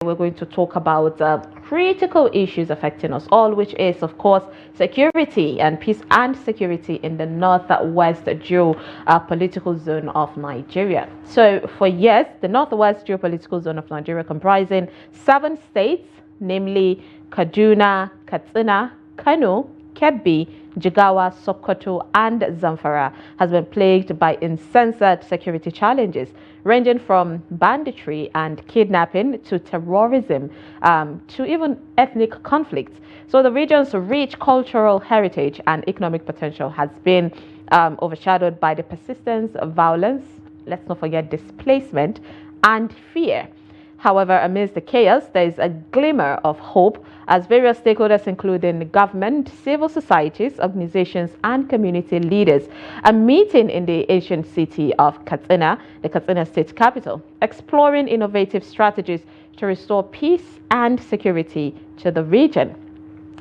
We're going to talk about critical issues affecting us all, which is, of course, security and peace and security in the northwest geopolitical zone of Nigeria. So, for years, the northwest geopolitical zone of Nigeria, comprising 7 states, namely Kaduna, Katsina, Kano, Kebbi, Jigawa, Sokoto, and Zamfara, has been plagued by incessant security challenges, ranging from banditry and kidnapping to terrorism, to even ethnic conflicts. So the region's rich cultural heritage and economic potential has been overshadowed by the persistence of violence, let's not forget displacement, and fear. However, amidst the chaos, there is a glimmer of hope as various stakeholders, including government, civil societies, organizations, and community leaders, are meeting in the ancient city of Katsina, the Katsina state capital, exploring innovative strategies to restore peace and security to the region.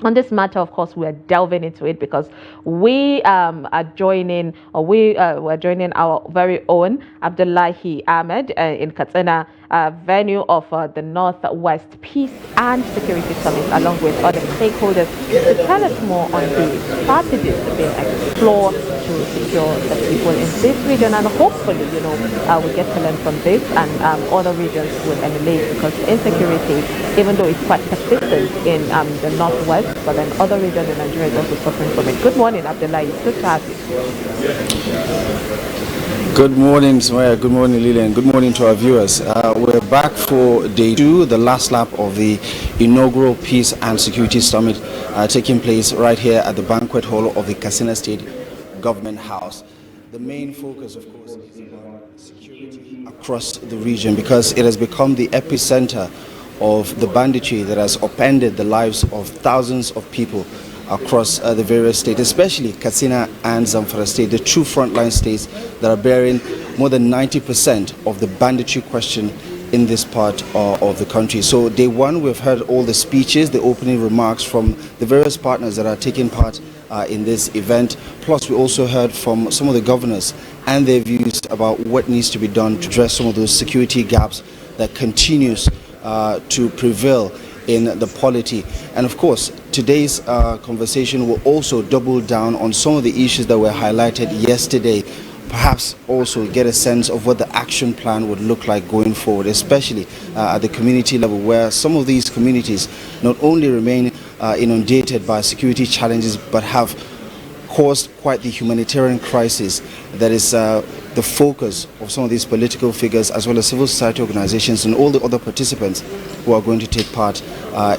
On this matter, of course, we are delving into it because we are joining, or we're joining our very own Abdullahi Ahmed in Katsina, venue of the Northwest Peace and Security Summit, along with other stakeholders, to tell us more on the strategies being explored to secure the people in this region. And hopefully, we get to learn from this, and other regions will emulate, because insecurity, even though it's quite persistent in the Northwest, but then other regions in Nigeria is also suffering from it. Good morning, Abdullah. It's good to have you. Good morning, Sumaya. Good morning, Lillian. Good morning to our viewers. We're back for day 2, the last lap of the inaugural Peace and Security Summit, taking place right here at the banquet hall of the Katsina State Government House. The main focus, of course, is about security across the region, because it has become the epicenter of the banditry that has upended the lives of thousands of people across the various states, especially Katsina and Zamfara state, the two frontline states that are bearing more than 90% of the banditry question in this part of the country. So day 1, we've heard all the speeches, the opening remarks from the various partners that are taking part in this event. Plus, we also heard from some of the governors and their views about what needs to be done to address some of those security gaps that continues to prevail in the polity. And of course, today's conversation will also double down on some of the issues that were highlighted yesterday, perhaps also get a sense of what the action plan would look like going forward, especially at the community level, where some of these communities not only remain inundated by security challenges, but have caused quite the humanitarian crisis that is the focus of some of these political figures, as well as civil society organizations and all the other participants who are going to take part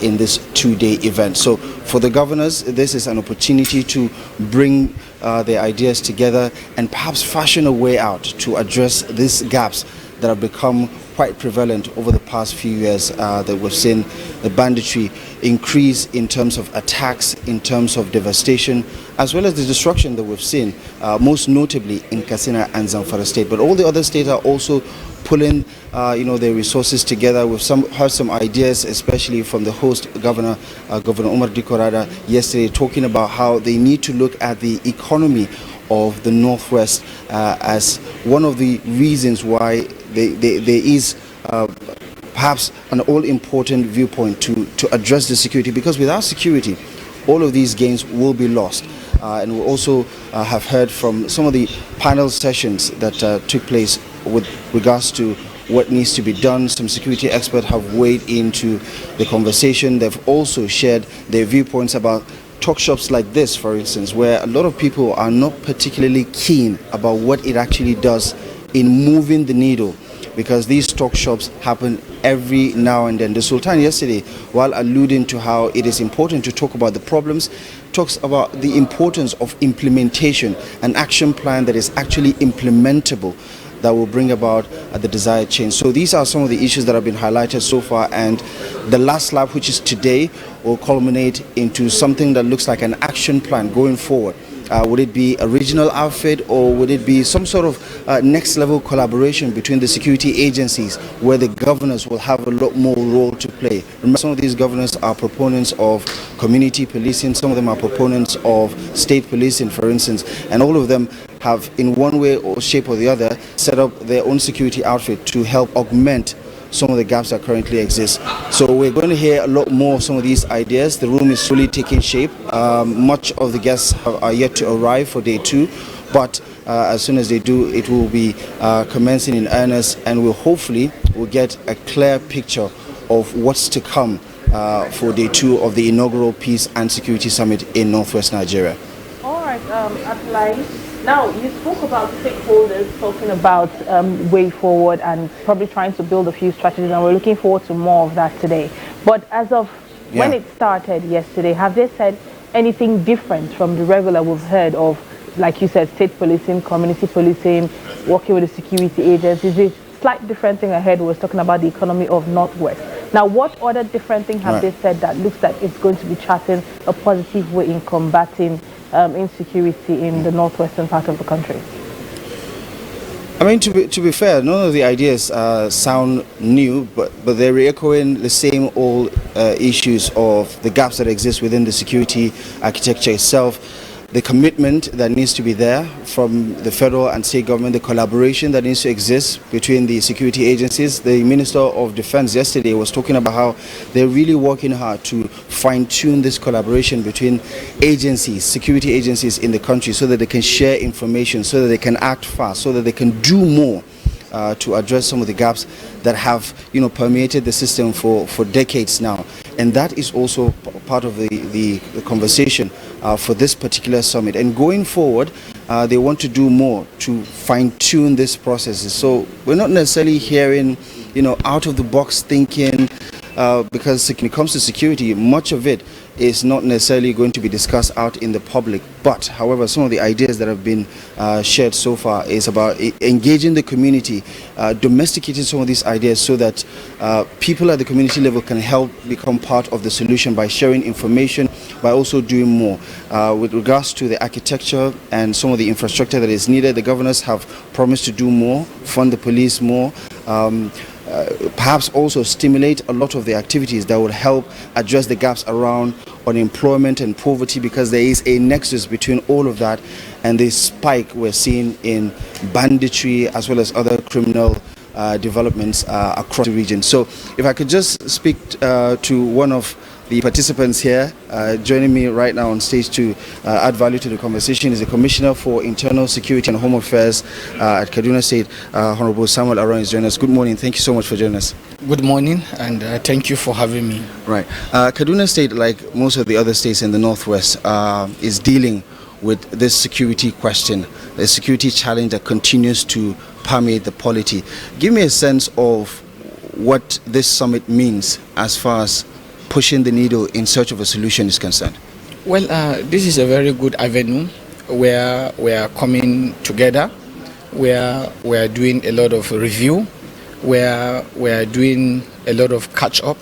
in this 2-day event. So for the governors, this is an opportunity to bring their ideas together and perhaps fashion a way out to address these gaps that have become quite prevalent over the past few years, that we've seen the banditry increase in terms of attacks, in terms of devastation, as well as the destruction that we've seen, most notably in Katsina and Zamfara state. But all the other states are also pulling their resources together. We've heard some ideas, especially from the host governor, Governor Umar Dikorada, yesterday, talking about how they need to look at the economy of the Northwest as one of the reasons why there is perhaps an all-important viewpoint to address the security, because without security, all of these gains will be lost. And we also have heard from some of the panel sessions that took place with regards to what needs to be done. Some security experts have weighed into the conversation. They've also shared their viewpoints about talk shops like this, for instance, where a lot of people are not particularly keen about what it actually does in moving the needle, because these talk shops happen every now and then. The Sultan yesterday, while alluding to how it is important to talk about the problems, talks about the importance of implementation, an action plan that is actually implementable, that will bring about the desired change. So these are some of the issues that have been highlighted so far, and the last lap, which is today, will culminate into something that looks like an action plan going forward. Would it be a regional outfit, or would it be some sort of next level collaboration between the security agencies, where the governors will have a lot more role to play? Remember, some of these governors are proponents of community policing, some of them are proponents of state policing, for instance, and all of them have, in one way or shape or the other, set up their own security outfit to help augment some of the gaps that currently exist. So we're going to hear a lot more of some of these ideas. The room is slowly taking shape. Much of the guests are yet to arrive for day 2, but as soon as they do, it will be commencing in earnest, and we'll get a clear picture of what's to come for day 2 of the inaugural Peace and Security Summit in Northwest Nigeria. All right, Abdullahi. Now, you spoke about stakeholders talking about way forward and probably trying to build a few strategies, and we're looking forward to more of that today. But as of when it started yesterday, have they said anything different from the regular we've heard of, like you said, state policing, community policing, working with the security agencies? Is a slight different thing ahead. We were talking about the economy of Northwest. Now, what other different thing have they said that looks like it's going to be charting a positive way in combating insecurity in the northwestern part of the country? I mean, to be fair, none of the ideas sound new, but they're echoing the same old issues of the gaps that exist within the security architecture itself, the commitment that needs to be there from the federal and state government, the collaboration that needs to exist between the security agencies. The Minister of Defense yesterday was talking about how they're really working hard to fine-tune this collaboration between agencies, security agencies in the country, so that they can share information, so that they can act fast, so that they can do more to address some of the gaps that have, permeated the system for decades now. And that is also part of the conversation for this particular summit. And going forward, they want to do more to fine-tune this process. So we're not necessarily hearing, out-of-the-box thinking, because when it comes to security, much of it is not necessarily going to be discussed out in the public. But, however, some of the ideas that have been shared so far is about engaging the community, domesticating some of these ideas so that people at the community level can help become part of the solution by sharing information, by also doing more. With regards to the architecture and some of the infrastructure that is needed, the governors have promised to do more, fund the police more, perhaps also stimulate a lot of the activities that would help address the gaps around unemployment and poverty, because there is a nexus between all of that and the spike we're seeing in banditry as well as other criminal developments across the region. So if I could just speak to one of the participants here, joining me right now on stage to add value to the conversation is the Commissioner for Internal Security and Home Affairs at Kaduna State, Honorable Samuel Aron is joining us. Good morning. Thank you so much for joining us. Good morning, and thank you for having me. Right. Kaduna State, like most of the other states in the Northwest, is dealing with this security question, the security challenge that continues to permeate the polity. Give me a sense of what this summit means as far as pushing the needle in search of a solution is concerned. Well, this is a very good avenue where we are coming together, where we are doing a lot of review, where we are doing a lot of catch-up,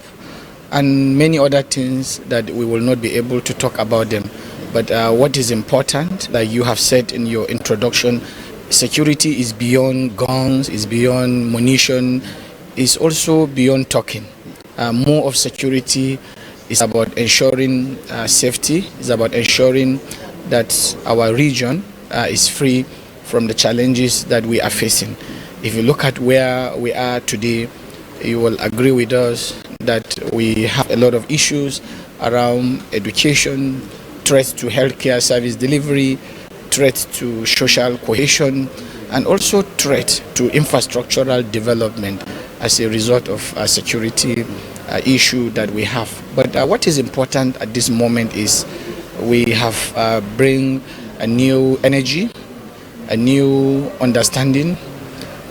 and many other things that we will not be able to talk about them. But what is important, like you have said in your introduction, security is beyond guns, is beyond munition, is also beyond talking. More of security is about ensuring safety, is about ensuring that our region is free from the challenges that we are facing. If you look at where we are today, you will agree with us that we have a lot of issues around education, threats to healthcare service delivery, threats to social cohesion, and also threat to infrastructural development as a result of a security issue that we have. But what is important at this moment is we have bring a new energy, a new understanding,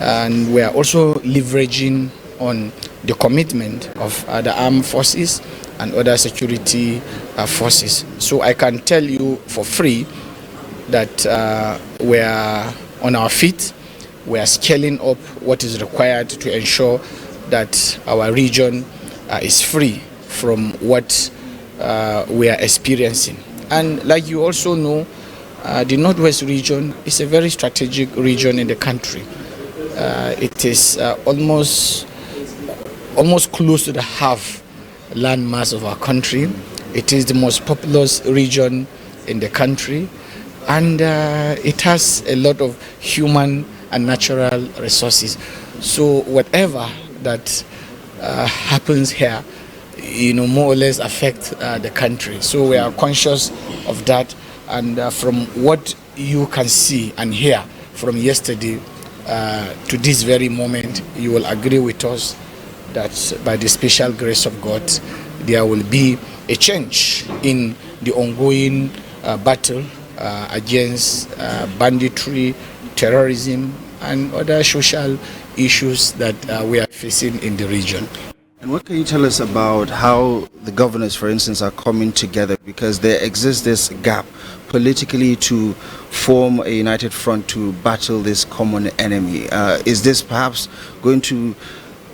and we are also leveraging on the commitment of the armed forces and other security forces. So I can tell you for free that we are on our feet. We are scaling up what is required to ensure that our region is free from what we are experiencing. And like you also know, the Northwest region is a very strategic region in the country. It is almost close to the half landmass of our country. It is the most populous region in the country, and it has a lot of human and natural resources. So whatever that happens here, more or less affect the country. So we are conscious of that, and from what you can see and hear from yesterday to this very moment, you will agree with us that by the special grace of God, there will be a change in the ongoing battle against banditry, terrorism, and other social issues that we are facing in the region. And what can you tell us about how the governors, for instance, are coming together? Because there exists this gap politically to form a united front to battle this common enemy. Is this perhaps going to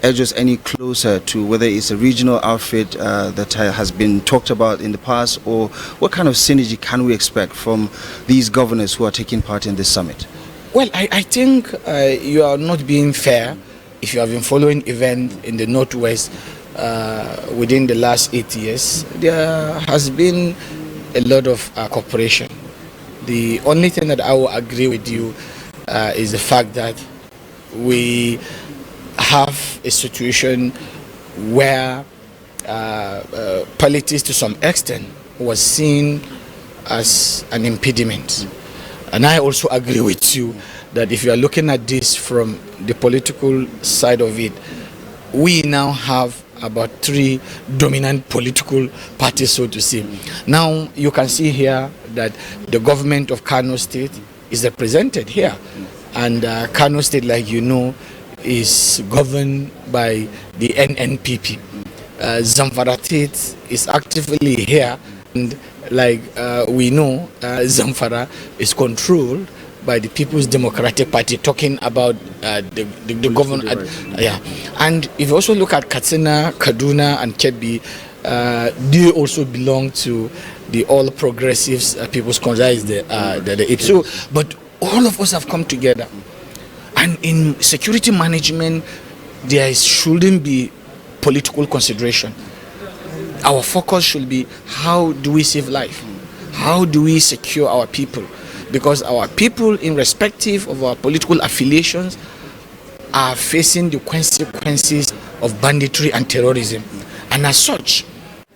edge us any closer to whether it's a regional outfit that has been talked about in the past, or what kind of synergy can we expect from these governors who are taking part in this summit? Well, I think you are not being fair if you have been following events in the Northwest within the last 8 years. There has been a lot of cooperation. The only thing that I will agree with you is the fact that we have a situation where politics to some extent was seen as an impediment. And I also agree with you that if you are looking at this from the political side of it, we now have about 3 dominant political parties, so to say. Now you can see here that the government of Kano State is represented here, and Kano State, like you know, is governed by the NNPP. Zamfara State is actively here, and like we know, Zamfara is controlled by the People's Democratic Party, talking about the government. Yeah, and if you also look at Katsina, Kaduna, and Kebbi, they also belong to the All Progressives People's Congress, the IPSO. But all of us have come together, and in security management, there shouldn't be political consideration. Our focus should be, how do we save life? How do we secure our people? Because our people, irrespective of our political affiliations, are facing the consequences of banditry and terrorism. And as such,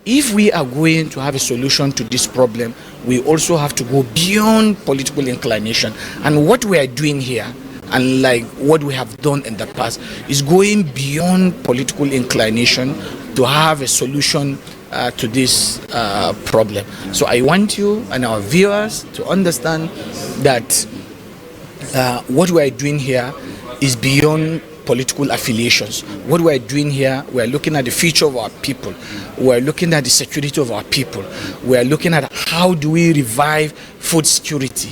if we are going to have a solution to this problem, we also have to go beyond political inclination. And what we are doing here, and like what we have done in the past, is going beyond political inclination to have a solution to this problem. So I want you and our viewers to understand that what we are doing here is beyond political affiliations. What we are doing here, we are looking at the future of our people. We are looking at the security of our people. We are looking at how do we revive food security.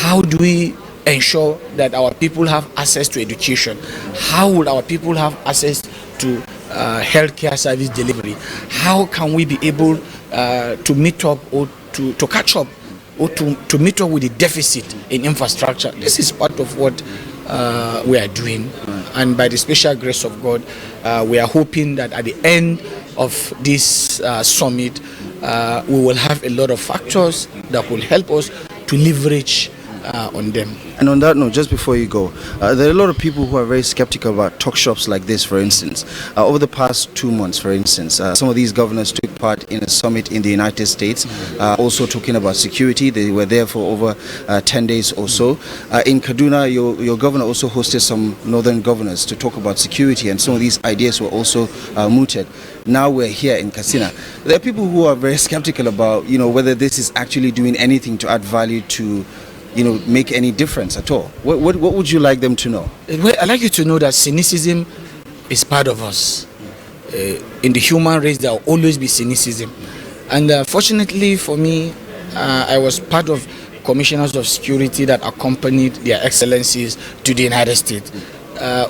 How do we ensure that our people have access to education? How will our people have access to healthcare service delivery? How can we be able to meet up or to catch up or to meet up with the deficit in infrastructure? This is part of what we are doing, and by the special grace of God, we are hoping that at the end of this summit, we will have a lot of factors that will help us to leverage on them. And on that note, just before you go, there are a lot of people who are very skeptical about talk shops like this, for instance. Over the past 2 months, for instance, some of these governors took part in a summit in the United States, also talking about security. They were there for over 10 days or so. In Kaduna, your governor also hosted some northern governors to talk about security, and some of these ideas were also mooted. Now we're here in Katsina. There are people who are very skeptical about, whether this is actually doing anything to add value to make any difference at all. What would you like them to know? Well, I'd like you to know that cynicism is part of us. In the human race, there will always be cynicism. And fortunately for me, I was part of commissioners of security that accompanied their excellencies to the United States.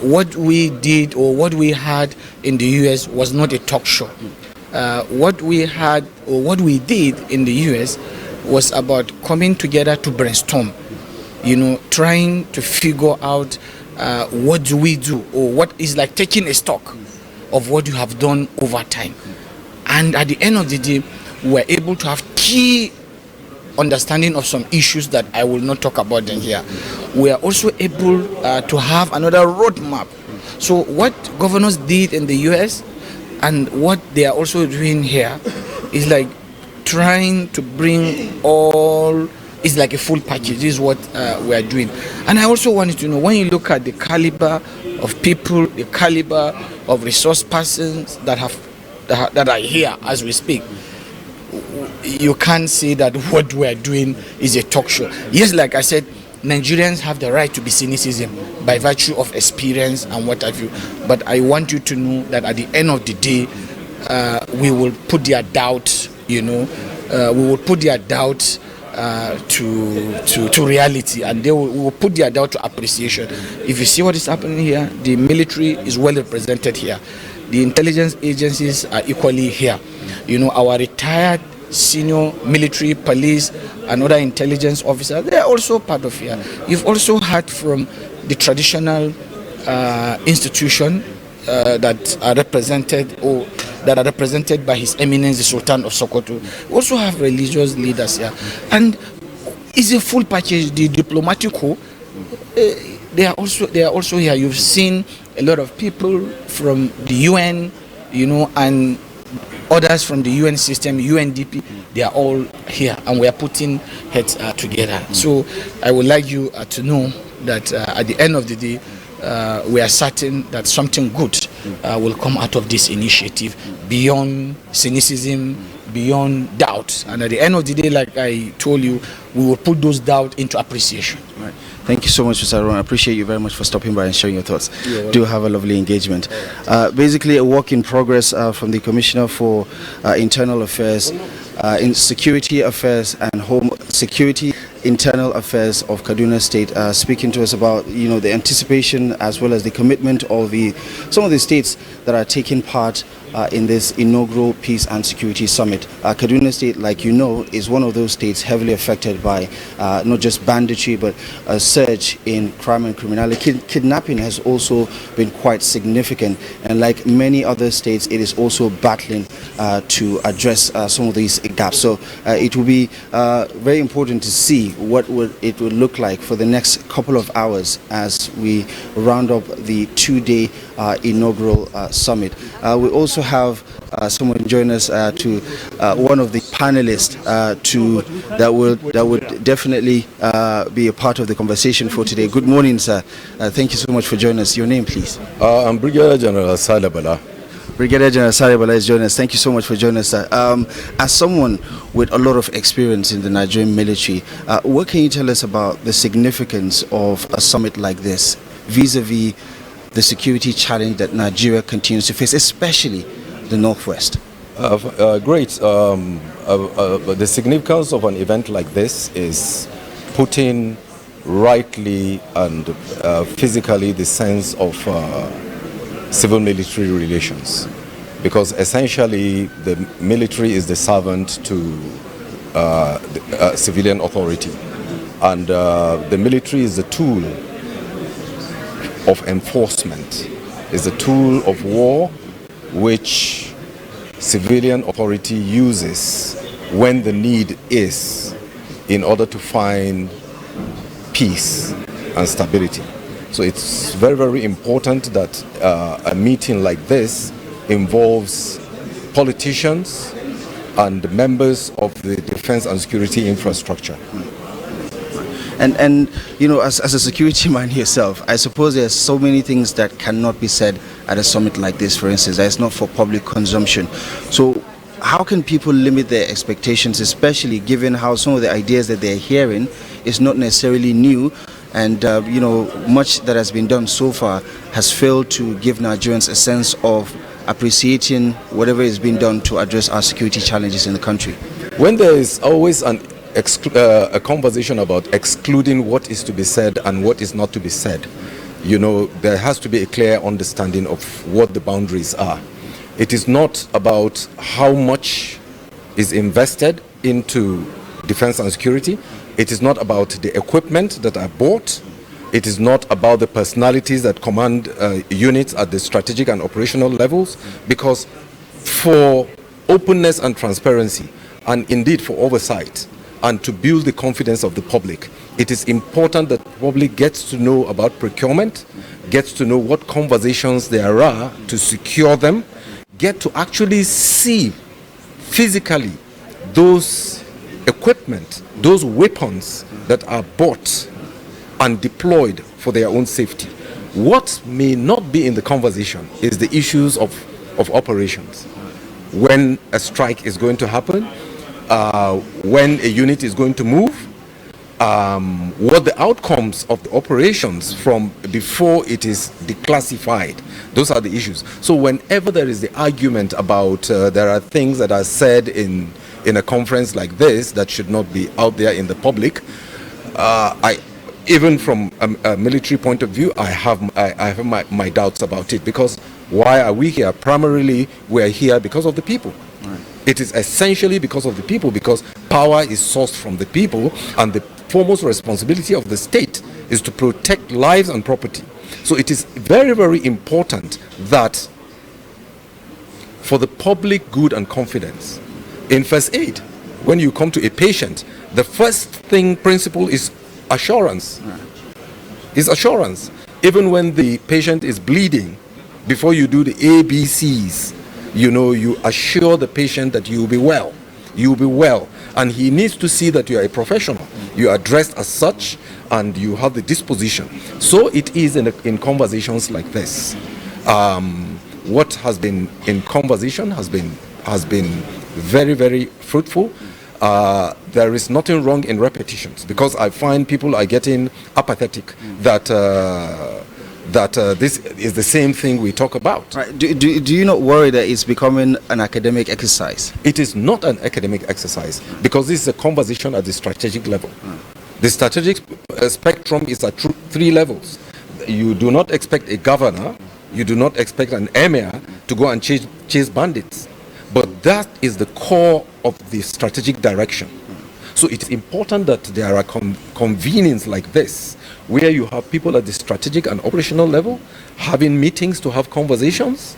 What we did or what we had in the US was not a talk show. What we had or what we did in the US was about coming together to brainstorm, trying to figure out what do we do, or what is like taking a stock of what you have done over time. And at the end of the day, we're able to have key understanding of some issues that I will not talk about them here. We are also able to have another roadmap. So what governors did in the US And what they are also doing here is like trying to bring all, it's like a full package. This is what we are doing. And I also wanted to know, when you look at the caliber of people, the caliber of resource persons that are here as we speak, you can't say that what we are doing is a talk show. Yes, like I said, Nigerians have the right to be cynicism by virtue of experience and what have you. But I want you to know that at the end of the day, we will put their doubt, we will put their doubt to reality, and we will put their doubt to appreciation. If you see what is happening here, the military is well represented here. The intelligence agencies are equally here. Our retired senior military, police, and other intelligence officers, they are also part of here. You've also heard from the traditional institution that are represented by His Eminence the Sultan of Sokoto. We also have religious leaders here, and it's a full package. The diplomatic corps, they are also here. You've seen a lot of people from the UN, and others from the UN system, UNDP. They are all here, and we are putting heads together. So I would like you to know that at the end of the day, we are certain that something good will come out of this initiative, beyond cynicism, beyond doubt. And at the end of the day, like I told you, we will put those doubts into appreciation. Right. Thank you so much, Mr. Aaron. I appreciate you very much for stopping by and sharing your thoughts. Do have a lovely engagement. Basically, a work in progress from the Commissioner for Internal Affairs, in Security Affairs and Home Security, Internal Affairs of Kaduna State, speaking to us about the anticipation as well as the commitment of some of the states that are taking part in this inaugural Peace and Security Summit. Kaduna State, like is one of those states heavily affected by not just banditry but a surge in crime and criminality. Kidnapping has also been quite significant, and like many other states, it is also battling to address some of these gaps. So it will be very important to see what it would look like for the next couple of hours as we round up the two-day inaugural summit. We also have someone join us to one of the panelists that would definitely be a part of the conversation for today. Good morning, sir. Thank you so much for joining us. Your name, please. I'm Brigadier General Salabala. Brigadier General Saribala is joining us. Thank you so much for joining us, sir. As someone with a lot of experience in the Nigerian military, what can you tell us about the significance of a summit like this vis-a-vis the security challenge that Nigeria continues to face, especially the Northwest? Great. The significance of an event like this is putting rightly and physically the sense of civil-military relations, because essentially the military is the servant to the civilian authority, and the military is the tool of enforcement, is a tool of war which civilian authority uses when the need is in order to find peace and stability. So it's very, very important that a meeting like this involves politicians and members of the defense and security infrastructure. And as a security man yourself, I suppose there are so many things that cannot be said at a summit like this, for instance, that is not for public consumption. So how can people limit their expectations, especially given how some of the ideas that they're hearing is not necessarily new, and much that has been done so far has failed to give Nigerians a sense of appreciating whatever is being done to address our security challenges in the country? When there is always a conversation about excluding what is to be said and what is not to be said, there has to be a clear understanding of what the boundaries are. It is not about how much is invested into defense and security. It is not about the equipment that are bought. It is not about the personalities that command units at the strategic and operational levels, because for openness and transparency, and indeed for oversight, and to build the confidence of the public, it is important that the public gets to know about procurement, gets to know what conversations there are to secure them, get to actually see physically those equipment, those weapons that are bought and deployed for their own safety. What may not be in the conversation is the issues of operations. When a strike is going to happen, when a unit is going to move, what the outcomes of the operations from before it is declassified. Those are the issues. So whenever there is the argument about there are things that are said in a conference like this that should not be out there in the public, even from a military point of view, I have my doubts about it, because why are we here? Primarily, we are here because of the people. Right. It is essentially because of the people, because power is sourced from the people, and the foremost responsibility of the state is to protect lives and property. So it is very, very important that for the public good and confidence, in first aid, when you come to a patient, the first thing principle is assurance. Right. Is assurance. Even when the patient is bleeding, before you do the ABCs, you assure the patient that you will be well. You will be well. And he needs to see that you are a professional. You are dressed as such, and you have the disposition. So it is in conversations like this. What has been in conversation has been very, very fruitful. There is nothing wrong in repetitions, because I find people are getting apathetic that this is the same thing we talk about. Right. Do you not worry that it's becoming an academic exercise? It is not an academic exercise, because this is a conversation at the strategic level. The strategic spectrum is at 3 levels. You do not expect a governor, you do not expect an emir to go and chase bandits. But that is the core of the strategic direction. So it's important that there are convenings like this, where you have people at the strategic and operational level having meetings to have conversations.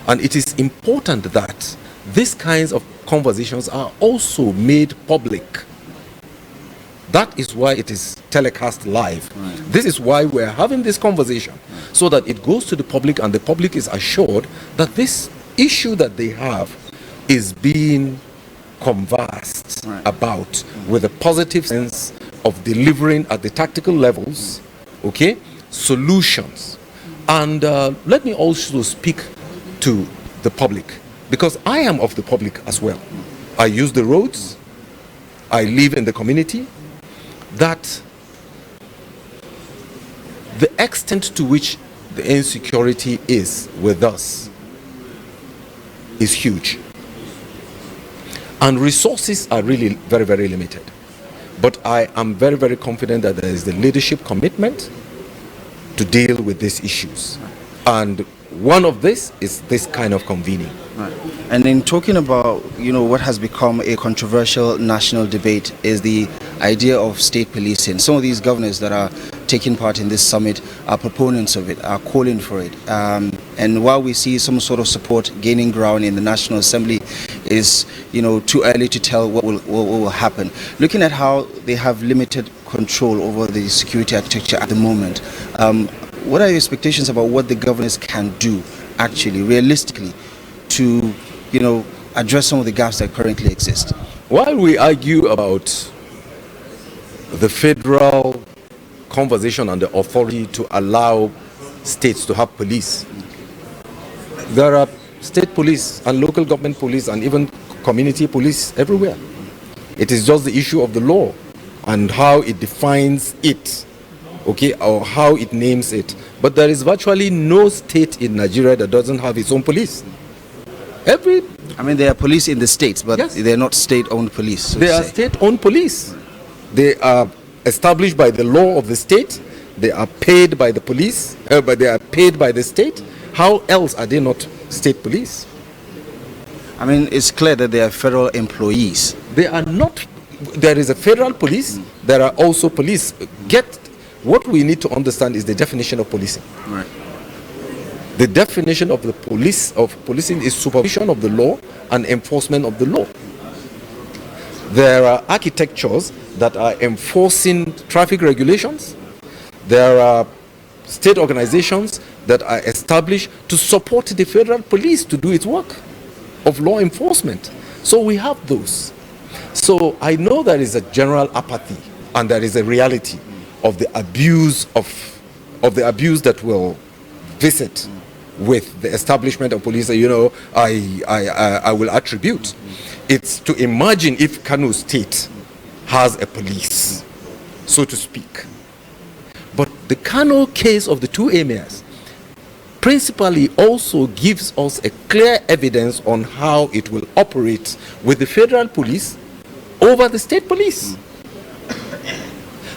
And it is important that these kinds of conversations are also made public. That is why it is telecast live. Right. This is why we're having this conversation, so that it goes to the public, and the public is assured that this issue that they have is being conversed about with a positive sense of delivering at the tactical levels, okay, solutions. And let me also speak to the public, because I am of the public as well. I use the roads, I live in the community, that the extent to which the insecurity is with us is huge. And resources are really very, very limited. But I am very, very confident that there is the leadership commitment to deal with these issues. And one of this is this kind of convening. Right. And in talking about, what has become a controversial national debate is the idea of state policing. Some of these governors that are taking part in this summit are proponents of it, are calling for it. And while we see some sort of support gaining ground in the National Assembly, is too early to tell what will happen. Looking at how they have limited control over the security architecture at the moment, what are your expectations about what the governors can do, actually, realistically, to address some of the gaps that currently exist? While we argue about the federal conversation and the authority to allow states to have police, there are state police and local government police and even community police everywhere. It is just the issue of the law and how it defines it, okay, or how it names it. But there is virtually no state in Nigeria that doesn't have its own police. There are police in the states, but yes, they're not state-owned police. So they are state-owned police. They are established by the law of the state. They are paid by the police, but they are paid by the state. How else are they not state police? It's clear that they are federal employees. They are not. There is a federal police. There are also police. What we need to understand is the definition of policing. Right. The definition of policing is supervision of the law and enforcement of the law. There are architectures that are enforcing traffic regulations. There are state organizations that are established to support the federal police to do its work of law enforcement. So we have those. So I know there is a general apathy and there is a reality of the abuse that will visit with the establishment of police. I will attribute. It's to imagine if Kano State has a police, so to speak. But the Kano case of the two emirs principally also gives us a clear evidence on how it will operate with the federal police over the state police.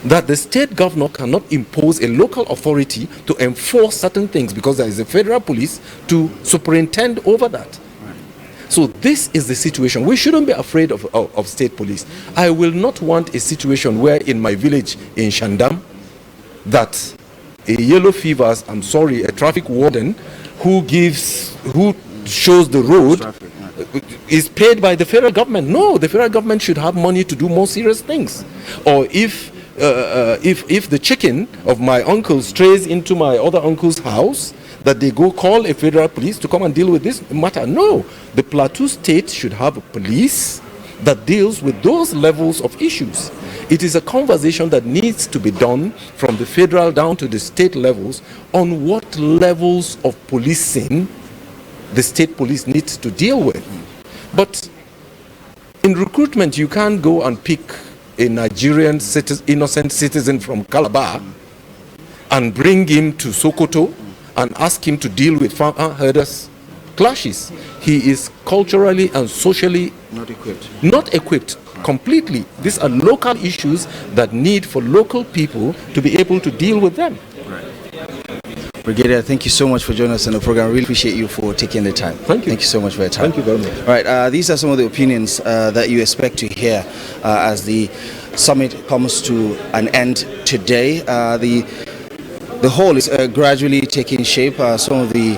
That the state governor cannot impose a local authority to enforce certain things because there is a federal police to superintend over that. So this is the situation. We shouldn't be afraid of state police. I will not want a situation where in my village in Shandam, that a yellow fever, a traffic warden who shows the road is paid by the federal government. No, the federal government should have money to do more serious things. Or if the chicken of my uncle strays into my other uncle's house, that they go call a federal police to come and deal with this matter. No, the Plateau State should have a police that deals with those levels of issues. It is a conversation that needs to be done from the federal down to the state levels on what levels of policing the state police needs to deal with. But in recruitment, you can't go and pick a Nigerian innocent citizen from Calabar and bring him to Sokoto and ask him to deal with herders clashes. He is culturally and socially not equipped completely. These are local issues that need for local people to be able to deal with them. Right. Brigadier, thank you so much for joining us on the program. I really appreciate you for taking the time. Thank you. Thank you so much for your time. Thank you very much. All right, these are some of the opinions that you expect to hear as the summit comes to an end today. The hall is gradually taking shape. Some of the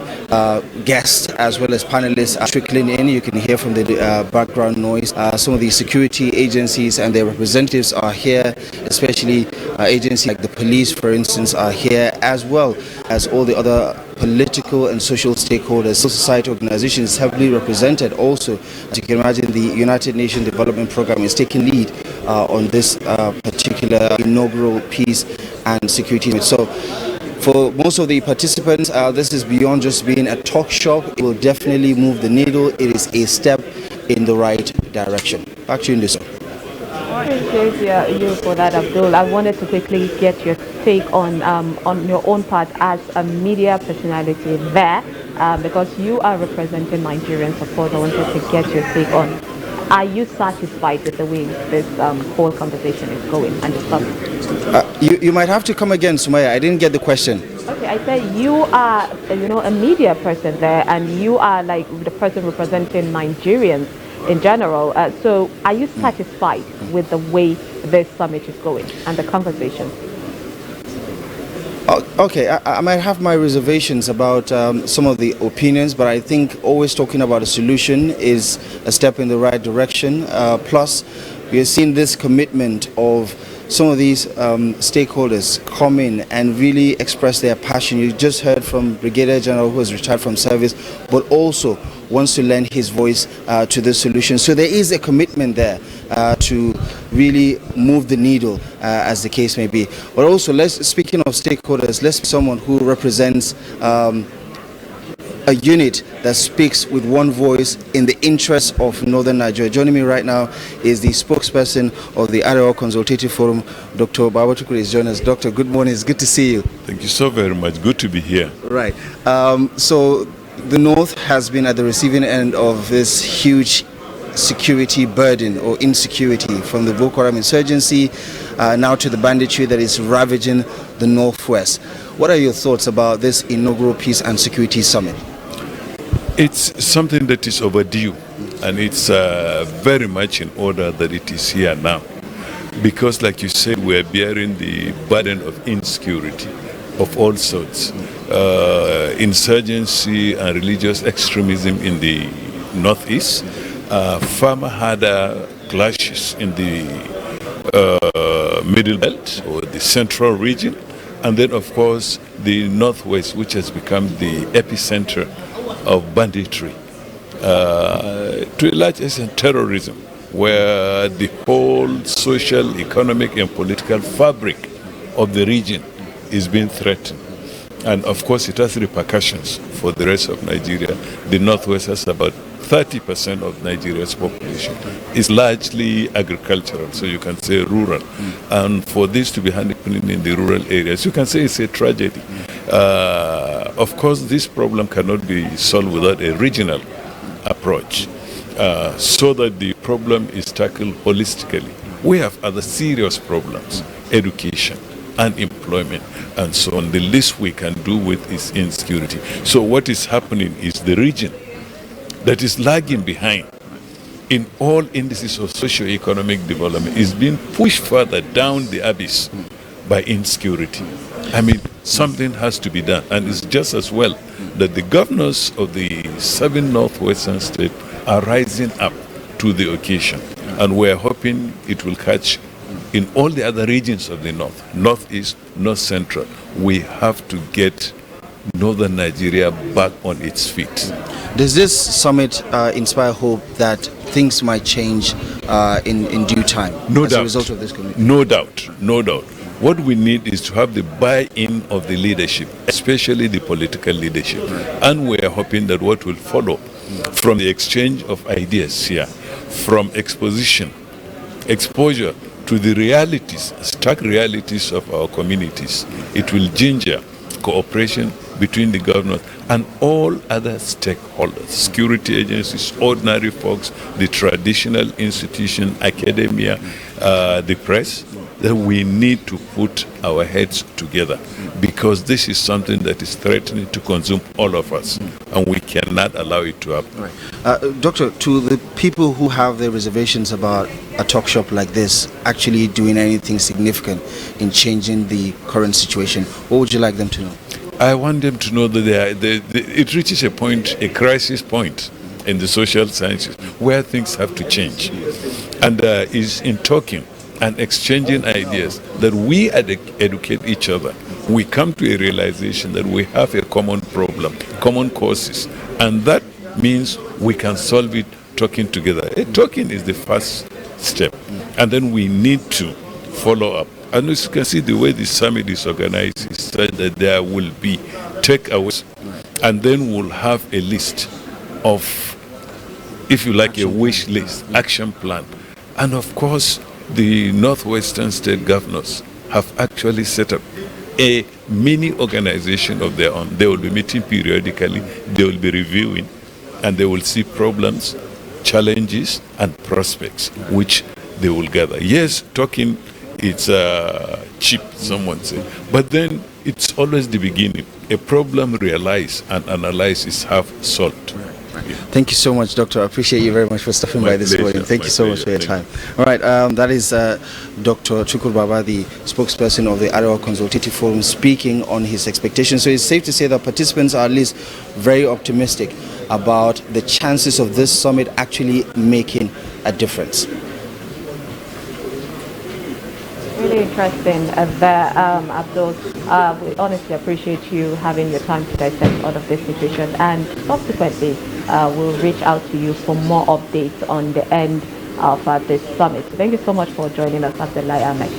guests as well as panelists are trickling in. You can hear from the background noise. Some of the security agencies and their representatives are here, especially agencies like the police, for instance, are here, as well as all the other political and social stakeholders. Civil society organizations heavily represented also. As you can imagine, the United Nations Development Program is taking lead on this particular inaugural peace and security summit. So for most of the participants, this is beyond just being a talk shop. It will definitely move the needle. It is a step in the right direction. Back to you in this one. I appreciate you for that, Abdul. I wanted to quickly get your take on your own part as a media personality there, because you are representing Nigerians, of course. I wanted to get your take on, are you satisfied with the way this whole conversation is going and the summit? You might have to come again, Sumaya. I didn't get the question. Okay, I said you are, a media person there, and you are like the person representing Nigerians in general. So are you satisfied with the way this summit is going and the conversation? Okay, I might have my reservations about some of the opinions, but I think always talking about a solution is a step in the right direction. Plus, we are seeing this commitment of some of these stakeholders come in and really express their passion. You just heard from Brigadier General, who has retired from service, but also wants to lend his voice to the solution. So there is a commitment there to really move the needle, as the case may be. But also, speaking of stakeholders, let's be someone who represents a unit that speaks with one voice in the interests of Northern Nigeria. Joining me right now is the spokesperson of the Arewa Consultative Forum, Dr. Babatukuri is joining us. Doctor, good morning. It's good to see you. Thank you so very much. Good to be here. Right. So the North has been at the receiving end of this huge security burden or insecurity, from the Boko Haram insurgency now to the banditry that is ravaging the Northwest. What are your thoughts about this inaugural Peace and Security Summit? It's something that is overdue, and it's very much in order that it is here now. Because, like you said, we're bearing the burden of insecurity of all sorts. Insurgency and religious extremism in the Northeast, farmer-herder clashes in the Middle Belt or the Central region, And then, of course, the Northwest, which has become the epicenter of banditry, to a large extent terrorism, where the whole social, economic, and political fabric of the region is being threatened. And of course, it has repercussions for the rest of Nigeria. The Northwest has about 30% of Nigeria's population. It's largely agricultural, so you can say rural. And for this to be happening in the rural areas, you can say it's a tragedy. Of course, this problem cannot be solved without a regional approach, so that the problem is tackled holistically. We have other serious problems: education, unemployment, and so on. The least we can do with is insecurity. So what is happening is the region that is lagging behind in all indices of socio-economic development is being pushed further down the abyss by insecurity. I mean, something has to be done, and it's just as well that the governors of the 7 northwestern states are rising up to the occasion, and we're hoping it will catch in all the other regions of the north, northeast, north central. We have to get northern Nigeria back on its feet. Does this summit inspire hope that things might change in due time as a result of this committee? No doubt, no doubt. What we need is to have the buy-in of the leadership, especially the political leadership. And we are hoping that what will follow from the exchange of ideas here, from exposure to the realities, stark realities of our communities, it will ginger cooperation between the government and all other stakeholders, security agencies, ordinary folks, the traditional institution, academia, the press, that we need to put our heads together, because this is something that is threatening to consume all of us, and we cannot allow it to happen. Right. Doctor, to the people who have their reservations about a talk shop like this actually doing anything significant in changing the current situation, what would you like them to know? I want them to know that it reaches a point, a crisis point in the social sciences, where things have to change. And is in talking and exchanging ideas that we educate each other. We come to a realization that we have a common problem, common causes, and that means we can solve it talking together. Talking is the first step, and then we need to follow up. And as you can see, the way the summit is organized is such that there will be takeaways, and then we'll have a list of, if you like, a wish list, action plan. And of course, the northwestern state governors have actually set up a mini organization of their own. They will be meeting periodically, they will be reviewing, and they will see problems, challenges, and prospects, which they will gather. Yes, talking, it's cheap, someone say, but then it's always the beginning. A problem realized and analyzed is half solved. Thank you so much, Doctor. I appreciate you very much for stopping by this morning. Thank you so much for your time. All right, that is Dr. Chukwur Baba, the spokesperson of the Arewa Consultative Forum, speaking on his expectations. So it's safe to say that participants are at least very optimistic about the chances of this summit actually making a difference. Really interesting there, Abdul. We honestly appreciate you having your time to dissect all of this situation, and subsequently we'll reach out to you for more updates on the end of this summit. Thank you so much for joining us, Abdullahi Ahmed.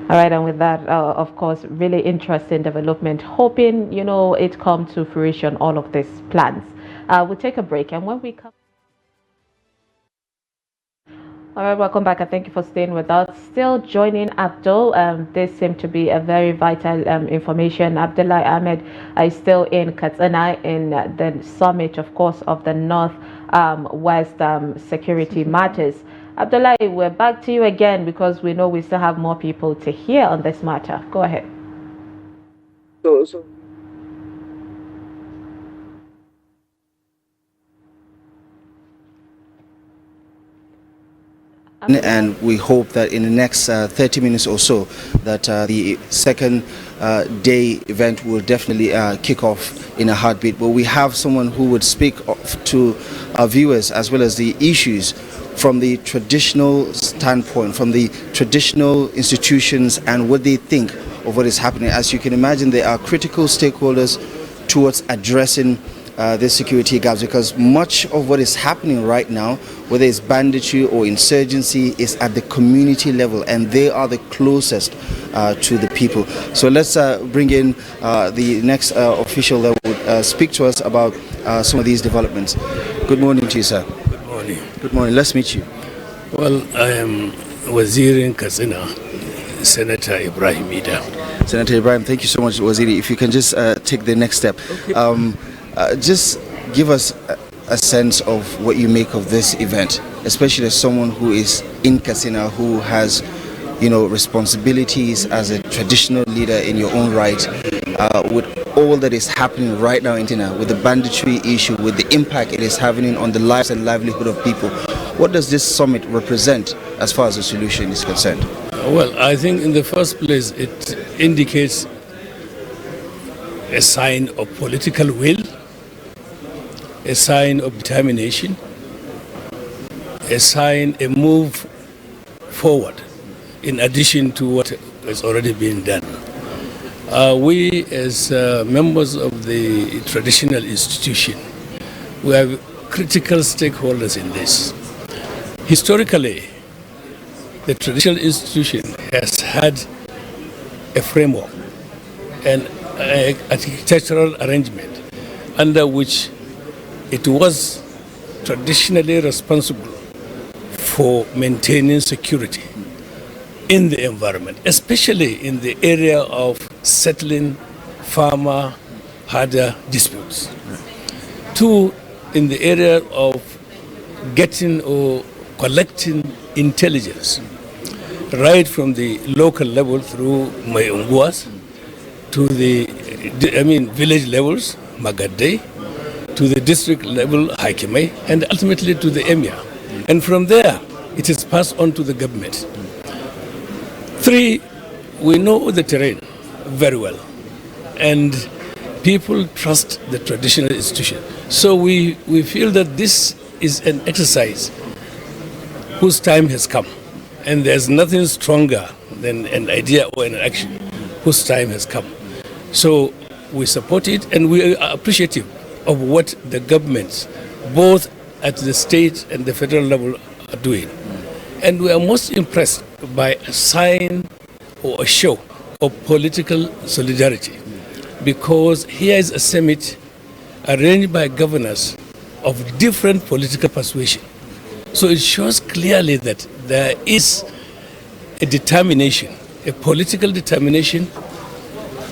All right, and with that, of course, really interesting development. Hoping, it come to fruition, all of these plans. We'll take a break, and when we come... All right, welcome back, and thank you for staying with us. Still joining Abdul. This seemed to be a very vital information. Abdullahi Ahmed is still in Katsina in the summit, of course, of the North West security matters. Abdullahi, we're back to you again because we know we still have more people to hear on this matter. Go ahead. And we hope that in the next 30 minutes or so that the second day event will definitely kick off in a heartbeat. But we have someone who would speak to our viewers as well as the issues from the traditional standpoint, from the traditional institutions and what they think of what is happening. As you can imagine, there are critical stakeholders towards addressing the security gaps, because much of what is happening right now, whether it's banditry or insurgency, is at the community level, and they are the closest to the people. So let's bring in the next official that would speak to us about some of these developments. Good morning to you, sir. Good morning. Good morning. Let's meet you. Well, I am Waziri in Katsina, Senator Ibrahim Ida. Senator Ibrahim, thank you so much, Waziri. If you can just take the next step. Okay. Just give us a sense of what you make of this event, especially as someone who is in Katsina, who has, responsibilities as a traditional leader in your own right, with all that is happening right now in Tina, with the banditry issue, with the impact it is having on the lives and livelihood of people. What does this summit represent as far as the solution is concerned? Well, I think in the first place it indicates a sign of political will, a sign of determination, a move forward in addition to what has already been done. We as members of the traditional institution, we are critical stakeholders in this. Historically, the traditional institution has had a framework and an architectural arrangement under which it was traditionally responsible for maintaining security in the environment, especially in the area of settling farmer-herder disputes. Two, in the area of getting or collecting intelligence, right from the local level through Mayunguas to the village levels, Magadei, to the district level, Haikime, and ultimately to the emir. And from there, it is passed on to the government. Three, we know the terrain very well, and people trust the traditional institution. So we feel that this is an exercise whose time has come, and there's nothing stronger than an idea or an action whose time has come. So we support it, and we are appreciative of what the governments, both at the state and the federal level, are doing. And we are most impressed by a sign or a show of political solidarity, because here is a summit arranged by governors of different political persuasion. So it shows clearly that there is a determination, a political determination,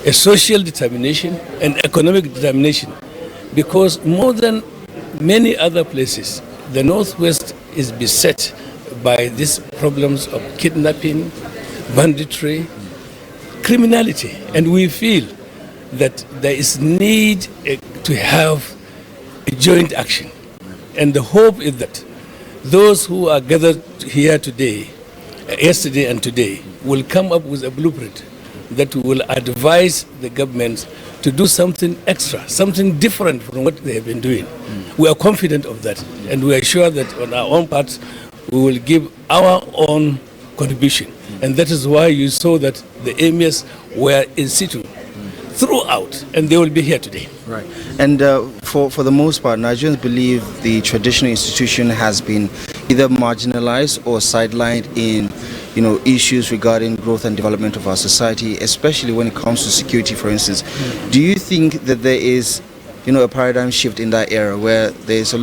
a social determination, and economic determination, because more than many other places, the Northwest is beset by these problems of kidnapping, banditry, criminality, and we feel that there is need to have a joint action. And the hope is that those who are gathered here today, yesterday and today, will come up with a blueprint that will advise the governments to do something extra, something different from what they have been doing. We are confident of that, and we are sure that on our own part, we will give our own contribution. And that is why you saw that the emirs were in situ throughout, and they will be here today. Right. And for the most part, Nigerians believe the traditional institution has been either marginalized or sidelined in issues regarding growth and development of our society, especially when it comes to security, for instance. Do you think that there is a paradigm shift in that era where there's a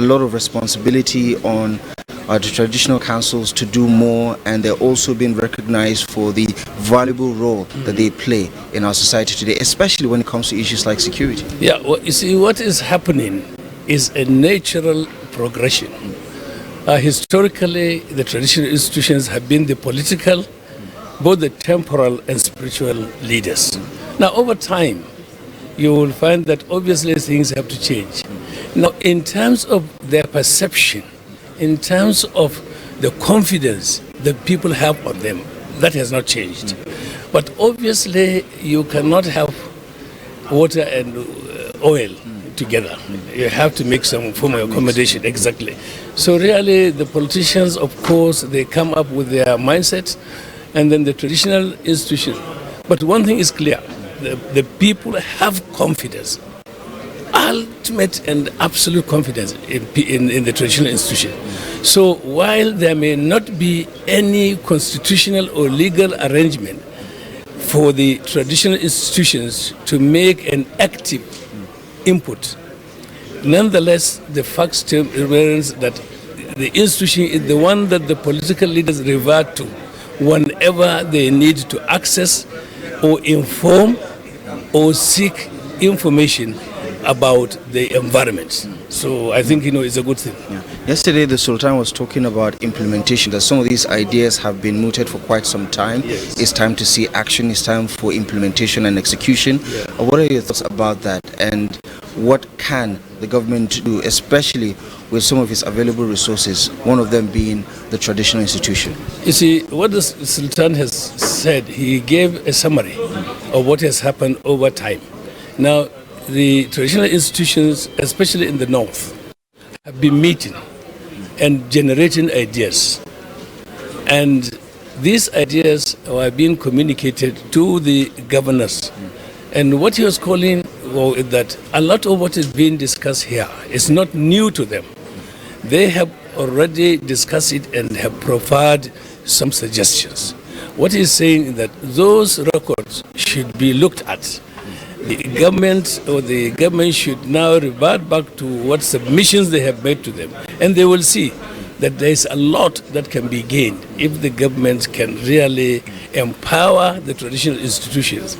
lot of responsibility on the traditional councils to do more, and they're also being recognized for the valuable role that they play in our society today, especially when it comes to issues like security? Yeah, well, you see, what is happening is a natural progression. Historically, the traditional institutions have been the political, both the temporal and spiritual leaders. Now, over time, you will find that obviously things have to change. Now, in terms of their perception, in terms of the confidence that people have on them, that has not changed. But obviously, you cannot have water and oil together. You have to make some form of accommodation, exactly. So really, the politicians, of course, they come up with their mindset, and then the traditional institution. But one thing is clear, the people have confidence, ultimate and absolute confidence in the traditional institution. So while there may not be any constitutional or legal arrangement for the traditional institutions to make an active input, nonetheless, the fact still remains that the institution is the one that the political leaders revert to whenever they need to access or inform or seek information about the environment. So I think, it's a good thing. Yeah. Yesterday, the Sultan was talking about implementation, that some of these ideas have been mooted for quite some time. Yes. It's time to see action. It's time for implementation and execution. Yeah. What are your thoughts about that? And what can the government do, especially with some of its available resources, one of them being the traditional institution? You see, what the Sultan has said, he gave a summary of what has happened over time. Now, the traditional institutions, especially in the north, have been meeting and generating ideas. And these ideas are being communicated to the governors. And what he was calling, that a lot of what is being discussed here is not new to them. They have already discussed it and have provided some suggestions. What he's saying is that those records should be looked at. The government should now revert back to what submissions they have made to them, and they will see that there is a lot that can be gained if the government can really empower the traditional institutions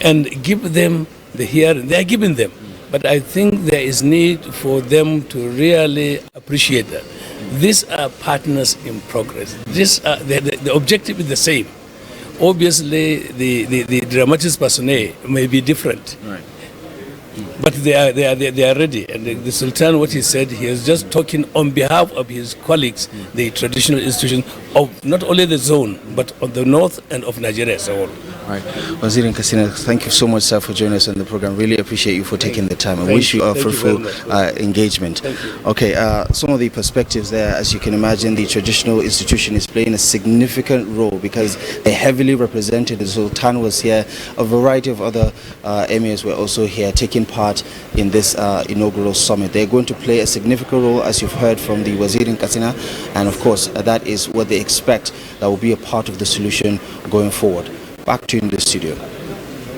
and give them the hearing. They are giving them, but I think there is need for them to really appreciate that. These are partners in progress. The objective is the same. Obviously, the dramatis personae may be different, Right. but they are ready. And the Sultan, what he said, he is just talking on behalf of his colleagues, the traditional institutions of not only the zone, but of the north and of Nigeria as a whole. Right. Wazir Kasina, thank you so much, sir, for joining us on the program. Really appreciate you for taking the time. I wish you a fruitful engagement. Okay, some of the perspectives there, as you can imagine, the traditional institution is playing a significant role because they're heavily represented. The Sultan was here, a variety of other emirs were also here taking part in this inaugural summit. They're going to play a significant role, as you've heard from the Wazir Kasina, and of course, that is what they expect that will be a part of the solution going forward. Back to you in the studio.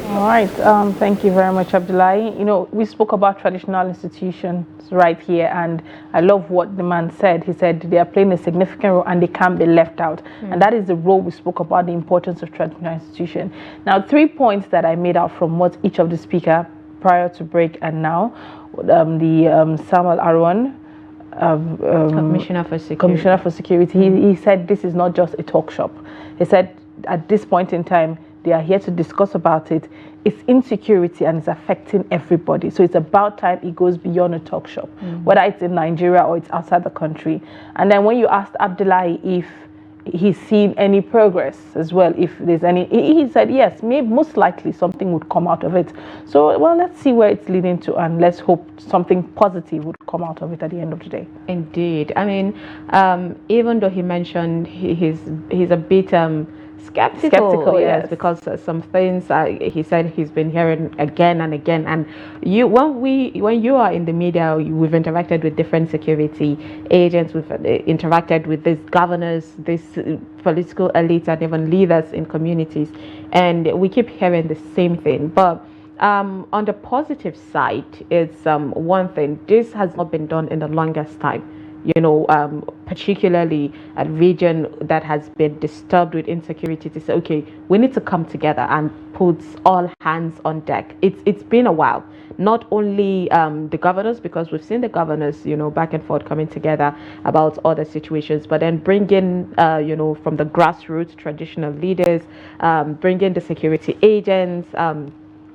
All right. Thank you very much, Abdullahi. We spoke about traditional institutions right here, and I love what the man said. He said they are playing a significant role and they can't be left out. And that is the role we spoke about, the importance of traditional institution. Now, 3 points that I made out from what each of the speaker prior to break and now, Samuel Arwan, Commissioner for Security, he said this is not just a talk shop. He said at this point in time, they are here to discuss about it. It's insecurity and it's affecting everybody. So it's about time it goes beyond a talk shop, whether it's in Nigeria or it's outside the country. And then when you asked Abdullahi if he's seen any progress as well, if there's any, he said yes, maybe most likely something would come out of it. So, well, let's see where it's leading to, and let's hope something positive would come out of it at the end of the day. Indeed. I mean, even though he mentioned he's a bit skeptical, yes, because some things he said he's been hearing again and again. And when you are in the media, we've interacted with different security agents, we've interacted with these governors, these political elites, and even leaders in communities, and we keep hearing the same thing. But on the positive side, it's one thing, this has not been done in the longest time. Particularly a region that has been disturbed with insecurity, to say, okay, we need to come together and put all hands on deck. It's been a while. Not only the governors, because we've seen the governors, back and forth coming together about other situations, but then bring in, from the grassroots, traditional leaders, bring in the security agents.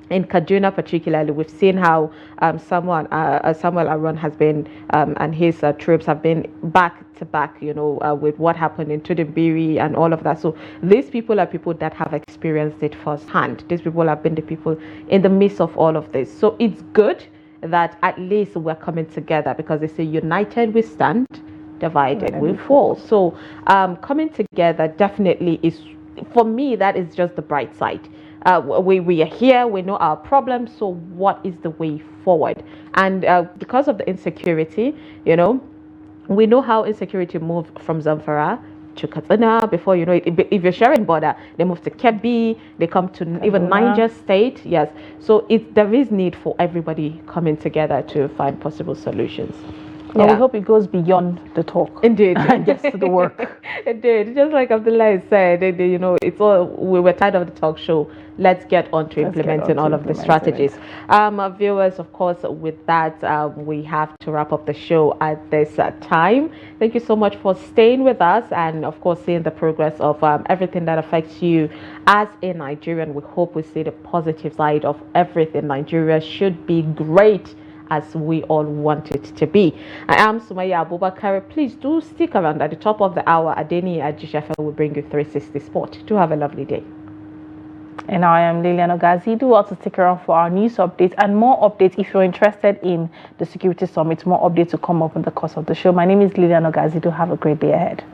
In Kaduna particularly, we've seen how Samuel Arwan has been and his troops have been back to back, with what happened in Tudunbiri and all of that. So these people are people that have experienced it firsthand. These people have been the people in the midst of all of this. So it's good. that at least we're coming together, because they say united we stand, divided we fall. So coming together definitely is, for me, that is just the bright side. We are here, we know our problems, so what is the way forward? And because of the insecurity, you know, we know how insecurity moved from Zamfara to Katsina. Before you know it, if you're sharing border, they move to Kebbi, they come to even Niger State. Yes, so there is need for everybody coming together to find possible solutions. Well, we hope it goes beyond the talk. Indeed. And just to the work. Indeed. Just like Abdullah said, you know, it's all, we were tired of the talk show. Let's get on to implementing all of the strategies. Viewers, of course, with that, we have to wrap up the show at this time. Thank you so much for staying with us and, of course, seeing the progress of everything that affects you as a Nigerian. We hope we see the positive side of everything. Nigeria should be great, as we all want it to be. I am Sumaya Abubakar. Please do stick around. At the top of the hour, Adeni Ajishafa will bring you 360 Sport. Do have a lovely day. And I am Lilian Ogazi. Do also stick around for our news updates and more updates if you're interested in the Security Summit. More updates to come up in the course of the show. My name is Lilian Ogazi. Do have a great day ahead.